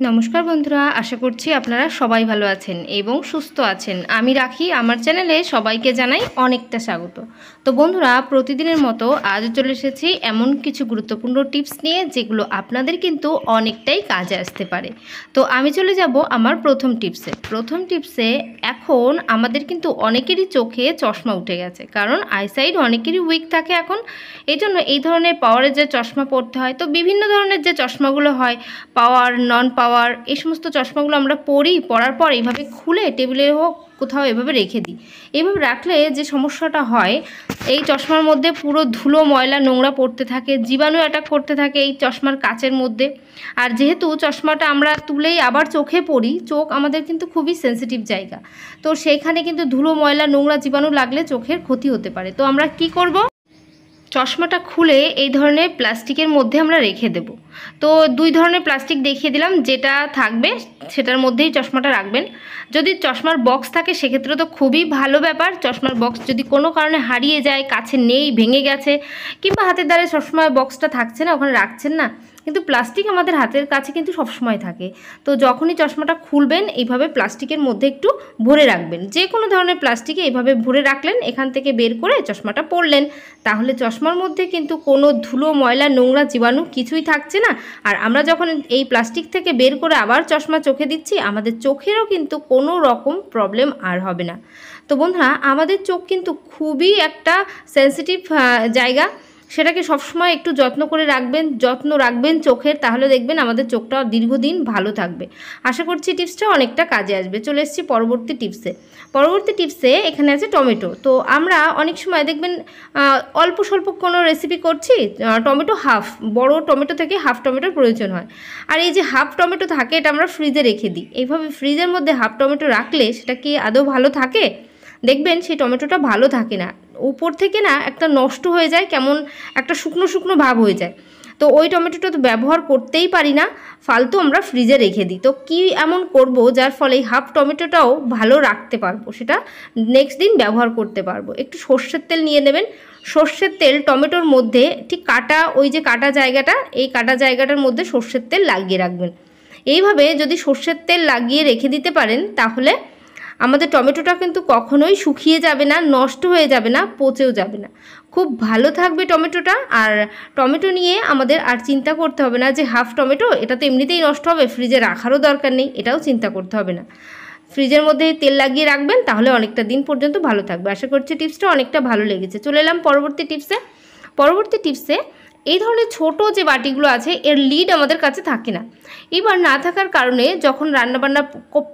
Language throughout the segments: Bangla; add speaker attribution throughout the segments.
Speaker 1: নমস্কার বন্ধুরা, আশা করছি আপনারা সবাই ভালো আছেন এবং সুস্থ আছেন। আমি রাখি, আমার চ্যানেলে সবাইকে জানাই অনেকটা স্বাগত। তো বন্ধুরা, প্রতিদিনের মতো আজও চলে এসেছি এমন কিছু গুরুত্বপূর্ণ টিপস নিয়ে যেগুলো আপনাদের কিন্তু অনেকটাই কাজে আসতে পারে। তো আমি চলে যাব আমার প্রথম টিপসে। এখন আমাদের কিন্তু অনেকেরই চোখে চশমা উঠে গেছে, কারণ আইসাইট অনেকেরই উইক থাকে এখন। এই জন্য এই ধরনের পাওয়ারের যে চশমা পরতে হয়, তো বিভিন্ন ধরনের যে চশমাগুলো হয়, পাওয়ার, নন পাওয়ার, এই সমস্ত চশমাগুলো আমরা পরার পর এইভাবে খুলে টেবিলে হোক কোথাও এভাবে রেখে দিই। এইভাবে রাখলে যে সমস্যাটা হয়, এই চশমার মধ্যে পুরো ধুলো, ময়লা, নোংরা পড়তে থাকে, জীবাণু অ্যাটাক করতে থাকে এই চশমার কাচের মধ্যে। আর যেহেতু চশমাটা আমরা তুলেই আবার চোখে পরি, চোখ আমাদের কিন্তু খুবই সেন্সিটিভ জায়গা, তো সেইখানে কিন্তু ধুলো, ময়লা, নোংরা, জীবাণু লাগলে চোখের ক্ষতি হতে পারে। তো আমরা কি করব, চশমাটা খুলে এই ধরনের প্লাস্টিকের মধ্যে আমরা রেখে দেব। তো দুই ধরনের প্লাস্টিক দেখিয়ে দিলাম, যেটা থাকবে সেটার মধ্যেই চশমাটা রাখবেন। যদি চশমার বক্স থাকে সেক্ষেত্রে তো খুবই ভালো ব্যাপার। চশমার বক্স যদি কোনো কারণে হারিয়ে যায়, কাছে নেই, ভেঙে গেছে, কিংবা হাতের দ্বারে সবসময় বক্সটা থাকছে না, ওখানে রাখছেন না, কিন্তু প্লাস্টিক আমাদের হাতের কাছে কিন্তু সবসময় থাকে। তো যখনই চশমাটা খুলবেন এইভাবে প্লাস্টিকের মধ্যে একটু ভরে রাখবেন। যে কোনো ধরনের প্লাস্টিকে এইভাবে ভরে রাখলেন, এখান থেকে বের করে চশমাটা পরলেন, তাহলে চশমার মধ্যে কিন্তু কোনো ধুলো, ময়লা, নোংরা, জীবাণু কিছুই থাকছে না। আর আমরা যখন এই প্লাস্টিক থেকে বের করে আবার চশমা চোখে দিচ্ছি, আমাদের চোখেরও কিন্তু কোনো রকম প্রবলেম আর হবে না। তো বন্ধুরা, আমাদের চোখ কিন্তু খুবই একটা সেন্সিটিভ জায়গা, সেটাকে সবসময় একটু যত্ন রাখবেন চোখের, তাহলে দেখবেন আমাদের চোখটা দীর্ঘদিন ভালো থাকবে। আশা করছি টিপসটা অনেকটা কাজে আসবে। চলে এসেছি পরবর্তী টিপসে। এখানে আছে টমেটো। তো আমরা অনেক সময় দেখবেন অল্প স্বল্প কোনো রেসিপি করছি, টমেটো বড় টমেটো থেকে হাফ টমেটোর প্রয়োজন হয়। আর এই যে হাফ টমেটো থাকে, এটা আমরা ফ্রিজে রেখে দিই। এইভাবে ফ্রিজের মধ্যে হাফ টমেটো রাখলে সেটা কি আদৌ ভালো থাকে? দেখবেন সেই টমেটোটা ভালো থাকে না, উপর থেকে না একটা নষ্ট হয়ে যায়, কেমন একটা শুকনো শুকনো ভাব হয়ে যায়। তো ওই টমেটোটা তো ব্যবহার করতেই পারি না, ফালতু আমরা ফ্রিজে রেখে দিই। তো কি এমন করব যার ফলে হাফ টমেটোটাও ভালো রাখতে পারবো, সেটা নেক্সট দিন ব্যবহার করতে পারবো। একটু সর্ষের তেল নিয়ে নেবেন। সর্ষের তেল টমেটোর মধ্যে ঠিক ওই যে কাটা জায়গাটা, এই কাটা জায়গাটার মধ্যে সর্ষের তেল লাগিয়ে রাখবেন। এইভাবে যদি সর্ষের তেল লাগিয়ে রেখে দিতে পারেন, তাহলে আমাদের টমেটোটা কিন্তু কখনোই শুকিয়ে যাবে না, নষ্ট হয়ে যাবে না, পচেও যাবে না, খুব ভালো থাকবে টমেটোটা। আর টমেটো নিয়ে আমাদের আর চিন্তা করতে হবে না যে হাফ টমেটো, এটা তো এমনিতেই নষ্ট হবে, ফ্রিজে রাখারও দরকার নেই, এটাও চিন্তা করতে হবে না। ফ্রিজের মধ্যে তেল লাগিয়ে রাখবেন, তাহলে অনেকটা দিন পর্যন্ত ভালো থাকবে। আশা করছি টিপসটা অনেকটা ভালো লেগেছে। চলে এলাম পরবর্তী টিপসে। এই ধরনের ছোট যে বাটিগুলো আছে, এর লিড আমাদের কাছে থাকে না। এবার না থাকার কারণে যখন রান্নাবান্নার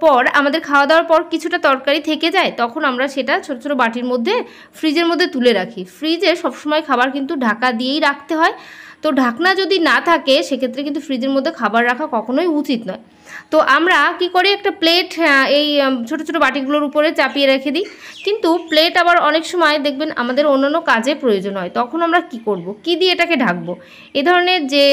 Speaker 1: পর, আমাদের খাওয়া দাওয়ার পর কিছুটা তরকারি থেকে যায়, তখন আমরা সেটা ছোট ছোট বাটির মধ্যে ফ্রিজের মধ্যে তুলে রাখি। ফ্রিজে সবসময় খাবার কিন্তু ঢাকা দিয়েই রাখতে হয়। তো ঢাকনা যদি না থাকে, সেক্ষেত্রে কিন্তু ফ্রিজের মধ্যে খাবার রাখা কখনোই উচিত নয়। তো আমরা কি করি, একটা প্লেট এই ছোট ছোট বাটিগুলোর উপরে চাপিয়ে রেখে দিই। কিন্তু প্লেট আবার অনেক সময় দেখবেন আমাদের অন্যান্য কাজে প্রয়োজন হয়, তখন আমরা কি করব, কি দিয়ে এটাকে ঢাকবো? এ ধরনের যে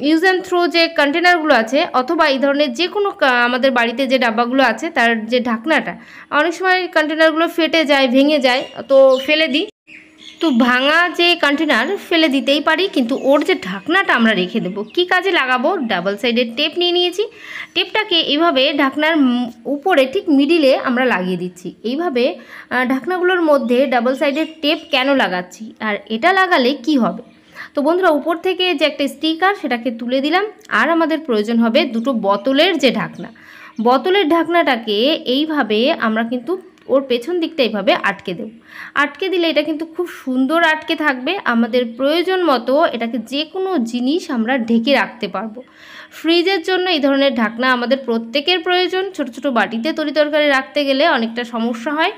Speaker 1: ইউজ অ্যান্ড থ্রো যে কন্টেনারগুলো আছে, অথবা এই ধরনের যে কোনো আমাদের বাড়িতে যে ডাব্বাগুলো আছে, তার যে ঢাকনাটা, অনেক সময় কন্টেনারগুলো ফেটে যায়, ভেঙে যায়, তো ফেলে দিই। তো ভাঙা যে কন্টেনার ফেলে দিতেই পারি, কিন্তু ওর যে ঢাকনাটা আমরা রেখে দেবো। কি কাজে লাগাবো? ডাবল সাইডের টেপ নিয়ে নিয়েছি। টেপটাকে এইভাবে ঢাকনার উপরে ঠিক মিডিলে আমরা লাগিয়ে দিচ্ছি। এইভাবে ঢাকনাগুলোর মধ্যে ডাবল সাইডের টেপ কেন লাগাচ্ছি, আর এটা লাগালে কি হবে? তো বন্ধুরা, উপর থেকে যে একটা স্টিকার, সেটাকে তুলে দিলাম। আর আমাদের প্রয়োজন হবে দুটো বোতলের যে ঢাকনা। বোতলের ঢাকনাটাকে এইভাবে আমরা কিন্তু ওর পেছন দিকটা এইভাবে আটকে দেব। আটকে দিলে এটা কিন্তু খুব সুন্দর আটকে থাকবে। আমাদের প্রয়োজন মতো এটাকে যে কোনো জিনিস আমরা ঢেকে রাখতে পারবো। ফ্রিজের জন্য এই ধরনের ঢাকনা আমাদের প্রত্যেকের প্রয়োজন। ছোট ছোট বাটিতে তরকারি রাখতে গেলে অনেকটা সমস্যা হয়,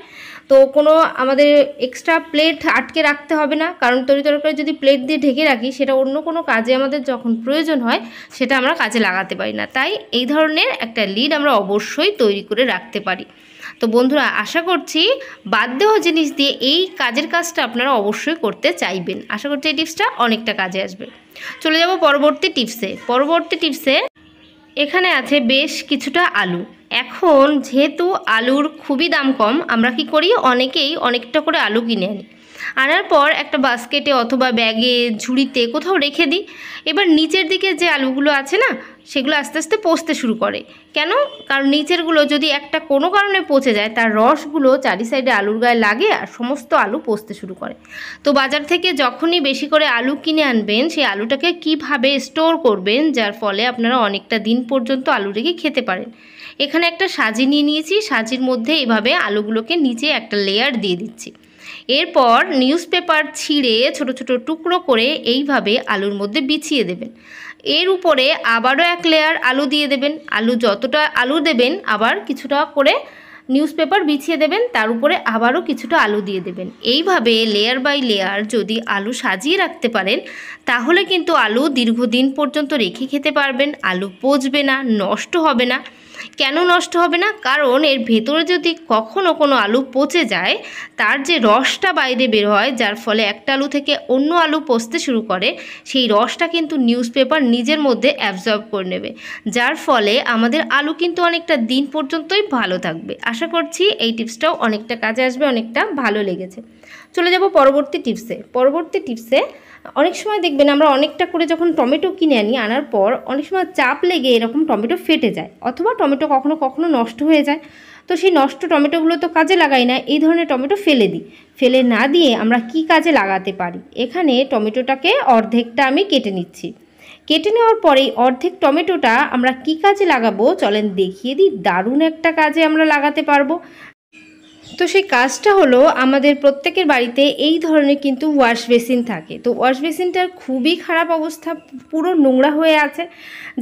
Speaker 1: তো কোনো আমাদের এক্সট্রা প্লেট আটকে রাখতে হবে না, কারণ তরকারি যদি প্লেট দিয়ে ঢেকে রাখি, সেটা অন্য কোনো কাজে আমাদের যখন প্রয়োজন হয়, সেটা আমরা কাজে লাগাতে পারি না। তাই এই ধরনের একটা লিড আমরা অবশ্যই তৈরি করে রাখতে পারি। তো বন্ধুরা, আশা করছি বাদ দেওয়া জিনিস দিয়ে এই কাজের কাজটা আপনারা অবশ্যই করতে চাইবেন। আশা করছি এই টিপসটা অনেকটা কাজে আসবে। চলে যাব পরবর্তী টিপসে। এখানে আছে বেশ কিছুটা আলু। এখন যেহেতু আলুর খুবই দাম কম, আমরা কি করি, অনেকেই অনেকটা করে আলু কিনে আনি। আনার পর একটা বাস্কেটে অথবা ব্যাগে, ঝুড়িতে কোথাও রেখে দিই। এবার নিচের দিকে যে আলুগুলো আছে না, সেগুলো আস্তে আস্তে পচতে শুরু করে। কেন? কারণ নিচেরগুলো যদি একটা কোনো কারণে পচে যায়, তার রসগুলো চারি সাইডে আলুর গায়ে লাগে আর সমস্ত আলু পচতে শুরু করে। তো বাজার থেকে যখনই বেশি করে আলু কিনে আনবেন, সেই আলুটাকে কিভাবে স্টোর করবেন যার ফলে আপনারা অনেকটা দিন পর্যন্ত আলু রেখে খেতে পারেন। এখানে একটা সাজি নিয়ে নিয়েছি, সাজির মধ্যে এইভাবে আলুগুলোকে নিচে একটা লেয়ার দিয়ে দিচ্ছি। এরপর নিউজ পেপার ছিঁড়ে ছোট ছোট টুকরো করে এইভাবে আলুর মধ্যে বিছিয়ে দেবেন। এর উপরে আবারও এক লেয়ার আলু দিয়ে দেবেন। আলু যতটা আলু দেবেন, আবার কিছুটা করে নিউজ পেপার বিছিয়ে দেবেন, তার উপরে আবারও কিছুটা আলু দিয়ে দেবেন। এইভাবে লেয়ার বাই লেয়ার যদি আলু সাজিয়ে রাখতে পারেন, তাহলে কিন্তু আলু দীর্ঘদিন পর্যন্ত রেখে খেতে পারবেন। আলু পচবে না, নষ্ট হবে না। কেন নষ্ট হবে না? কারণ এর ভেতরে যদি কখনও কোনো আলু পচে যায়, তার যে রসটা বাইরে বের হয়, যার ফলে একটা আলু থেকে অন্য আলু পচতে শুরু করে, সেই রসটা কিন্তু নিউজ পেপার নিজের মধ্যে অ্যাবজর্ব করে নেবে, যার ফলে আমাদের আলু কিন্তু অনেকটা দিন পর্যন্তই ভালো থাকবে। আশা করছি এই টিপসটাও অনেকটা কাজে আসবে, অনেকটা ভালো লেগেছে। চলে যাব পরবর্তী টিপসে। অনেক সময় দেখবেন আমরা অনেকটা করে যখন টমেটো কিনে আনার পর অনেক সময় চাপ লেগে এরকম টমেটো ফেটে যায়, অথবা টমেটো কখনো কখনো নষ্ট হয়ে যায়। তো সেই নষ্ট টমেটোগুলো তো কাজে লাগাই না, এই ধরনের টমেটো ফেলে দিই। ফেলে না দিয়ে আমরা কি কাজে লাগাতে পারি? এখানে টমেটোটাকে অর্ধেকটা আমি কেটে নিচ্ছি। কেটে নেওয়ার পরে অর্ধেক টমেটোটা আমরা কি কাজে লাগাবো চলেন দেখিয়ে দিই। দারুণ একটা কাজে আমরা লাগাতে পারবো। তো সেই কাজটা হলো, আমাদের প্রত্যেকের বাড়িতে এই ধরনের কিন্তু ওয়াশ বেসিন থাকে। তো ওয়াশ বেসিনটার খুবই খারাপ অবস্থা, পুরো নোংরা হয়ে আছে।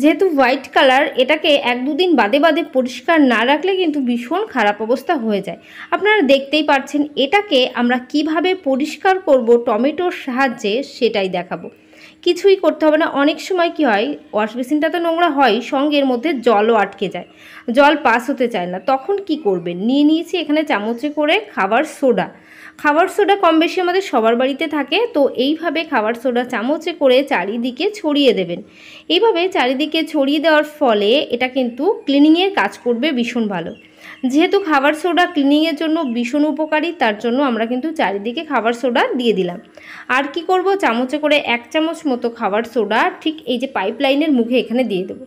Speaker 1: যেহেতু হোয়াইট কালার, এটাকে 1-2 দিন বাদে বাদে পরিষ্কার না রাখলে কিন্তু ভীষণ খারাপ অবস্থা হয়ে যায়। আপনারা দেখতেই পাচ্ছেন। এটাকে আমরা কিভাবে পরিষ্কার করব টমেটোর সাহায্যে, সেটাই দেখাবো। কিছুই করতে হবে না। অনেক সময় কি হয়, ওয়াশ বেসিনটা তো নোংরা হয়, সঙ্গে এর মধ্যে জলও আটকে যায়, জল পাস হতে চায় না। তখন কি করবেন? নিয়েছি এখানে চামচে করে খাবার সোডা কম বেশি আমাদের সবার বাড়িতে থাকে। তো এইভাবে খাবার সোডা চামচে করে চারিদিকে ছড়িয়ে দেবেন। এইভাবে চারিদিকে ছড়িয়ে দেওয়ার ফলে এটা কিন্তু ক্লিনিংয়ের কাজ করবে ভীষণ ভালো। যেহেতু খাবার সোডা ক্লিনিংয়ের জন্য ভীষণ উপকারী, তার জন্য আমরা কিন্তু চারিদিকে খাবার সোডা দিয়ে দিলাম। আর কি করব, চামচে করে 1 চামচ মতো খাবার সোডা ঠিক এই যে পাইপলাইনের মুখে এখানে দিয়ে দেবো।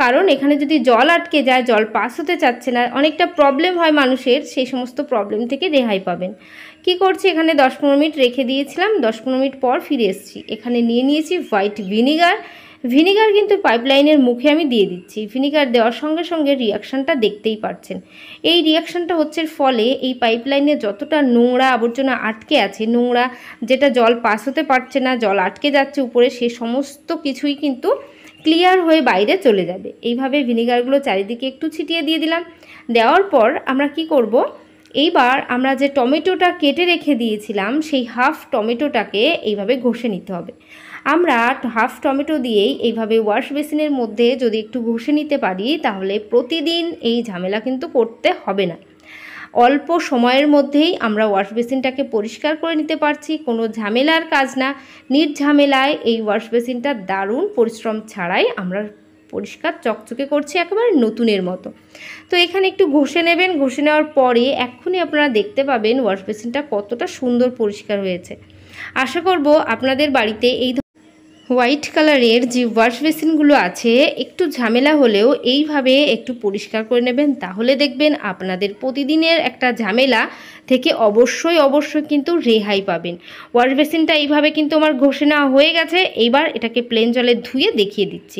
Speaker 1: কারণ এখানে যদি জল আটকে যায়, জল পাস হতে চাচ্ছে না, অনেকটা প্রবলেম হয় মানুষের, সেই সমস্ত প্রবলেম থেকে রেহাই পাবেন। কি করছি, এখানে 10-15 মিনিট রেখে দিয়েছিলাম। 10-15 মিনিট পর ফিরে এসেছি। এখানে নিয়ে নিয়েছি হোয়াইট ভিনিগার কিন্তু পাইপলাইনের মুখে আমি দিয়ে দিচ্ছি। ভিনিগার দেওয়ার সঙ্গে সঙ্গে রিয়াকশানটা দেখতেই পাচ্ছেন। এই রিয়াকশানটা হচ্ছে ফলে এই পাইপলাইনে যতটা নোংরা আবর্জনা আটকে আছে, নোংরা যেটা জল পাস হতে পারছে না, জল আটকে যাচ্ছে উপরে, সে সমস্ত কিছুই কিন্তু ক্লিয়ার হয়ে বাইরে চলে যাবে। এইভাবে ভিনিগারগুলো চারিদিকে একটু ছিটিয়ে দিয়ে দিলাম। দেওয়ার পর আমরা কি করব, এইবার আমরা যে টমেটোটা কেটে রেখে দিয়েছিলাম, সেই হাফ টমেটোটাকে এইভাবে ঘষে নিতে হবে। আমরা হাফ টমেটো দিয়েই এইভাবে ওয়াশ বেসিনের মধ্যে যদি একটু ঘষে নিতে পারি, তাহলে প্রতিদিন এই ঝামেলা কিন্তু করতে হবে না। অল্প সময়ের মধ্যেই আমরা ওয়াশ বেসিনটাকে পরিষ্কার করে নিতে পারছি। কোনো ঝামেলার কাজ না, নির্ঝামেলায় এই ওয়াশ বেসিনটা দারুণ পরিশ্রম ছাড়াই আমরা পরিষ্কার চকচকে করছি, একেবারে নতুনের মতো। তো এখানে একটু ঘষে নেবেন। ঘষে নেওয়ার পরে এক্ষুনি আপনারা দেখতে পাবেন ওয়াশ বেসিনটা কতটা সুন্দর পরিষ্কার হয়েছে। আশা করব আপনাদের বাড়িতে এই হোয়াইট কালারের যে ওয়াশ বেসিনগুলো আছে, একটু ঝামেলা হলেও এইভাবে একটু পরিষ্কার করে নেবেন, তাহলে দেখবেন আপনাদের প্রতিদিনের একটা ঝামেলা থেকে অবশ্যই কিন্তু রেহাই পাবেন। ওয়াশ বেসিনটা এইভাবে কিন্তু আমার ঘষে নেওয়া হয়ে গেছে। এইবার এটাকে প্লেন জলে ধুয়ে দেখিয়ে দিচ্ছি।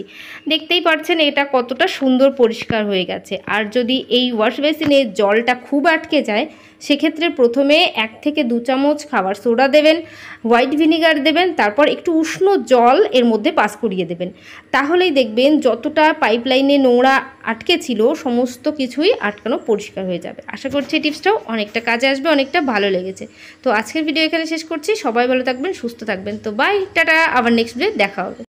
Speaker 1: দেখতেই পাচ্ছেন এটা কতটা সুন্দর পরিষ্কার হয়ে গেছে। আর যদি এই ওয়াশ বেসিনে জলটা খুব আটকে যায়, সেক্ষেত্রে প্রথমে 1 থেকে 2 চামচ খাবার সোডা দেবেন, হোয়াইট ভিনিগার দেবেন, তারপর একটু উষ্ণ জল এর মধ্যে পাস করিয়ে দেবেন। তাহলেই দেখবেন যতটা পাইপলাইনে নোংরা আটকে ছিল, সমস্ত কিছুই আটকানো পরিষ্কার হয়ে যাবে। আশা করছি এই টিপসটাও অনেকটা কাজে আসবে, অনেকটা ভালো লেগেছে। তো আজকের ভিডিও এখানে শেষ করছি। সবাই ভালো থাকবেন, সুস্থ থাকবেন। তো বাই, টাটা, আবার নেক্সট ভিডিও দেখা হবে।